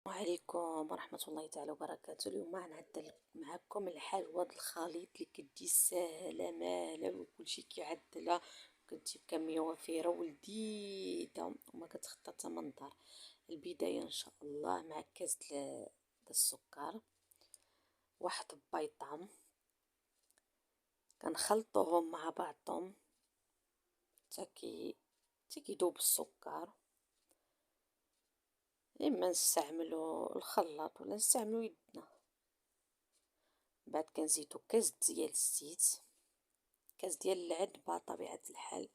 وعليكم ورحمة الله تعالى وبركاته. اليوم غنعدل معكم الحلوى د الخليط اللي كتجي ساهلة ماهلة وكلشي كيعدلها، وكتجي بكمية وفيرة ولذيذة وما كتخطى حتى من الدار. البداية ان شاء الله مع كاس د السكر، واحد بيضة، كنخلطوهم مع بعضهم حتى كيذوب السكر. اما نستعملو الخلاط ولا نستعملو يدنا. بعد كنزيدو كاس ديال الزيت، كاس ديال العنبة طبيعة الحال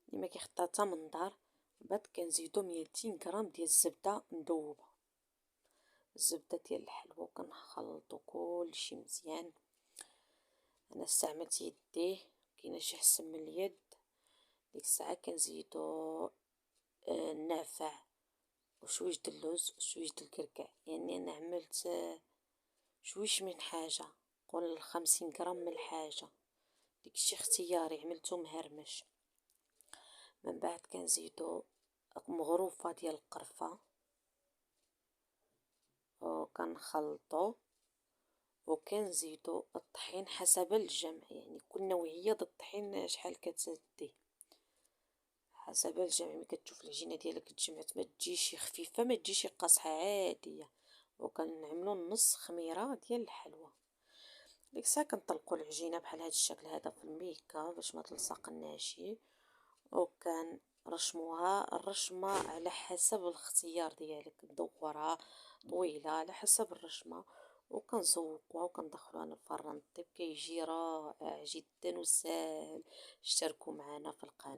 اللي ما كيخطى حتى من الدار. بعد كنزيدو 200 غرام ديال الزبدة مذوبة، الزبدة ديال الحلوى، وكنخلطو كلشي مزيان. انا استعملت يديه، كاينه شي احسن من اليد. ديك الساعه كنزيدو النعناع وشويش د اللوز وشويش د الكركاع. يعني انا عملت شويش من حاجه، قول 50 غرام من الحاجه، داكشي اختياري، عملته مهرمش. من بعد كنزيدو مغروفه ديال القرفه وكنخلطو، وكنزيدو الطحين حسب الجمع. يعني كل نوعيه د الطحين شحال كتدي حسب الجمع. ملي كتشوف العجينه ديالك تجمعت ما تجيش خفيفه ما تجيش قاصحه عاديه. وكنعملو نص خميره ديال الحلوى. ديك الساعه كنطلقوا العجينه بحال هذا الشكل هذا في الميكا باش ما تلصقناش، وكنرشموها الرشمه على حسب الاختيار ديالك، دورها طويله على حسب الرشمه. وكنزوقوها وكندخلوها للفران طيب، كيجي رائع جدا وساهل. اشتركوا معنا في القناه.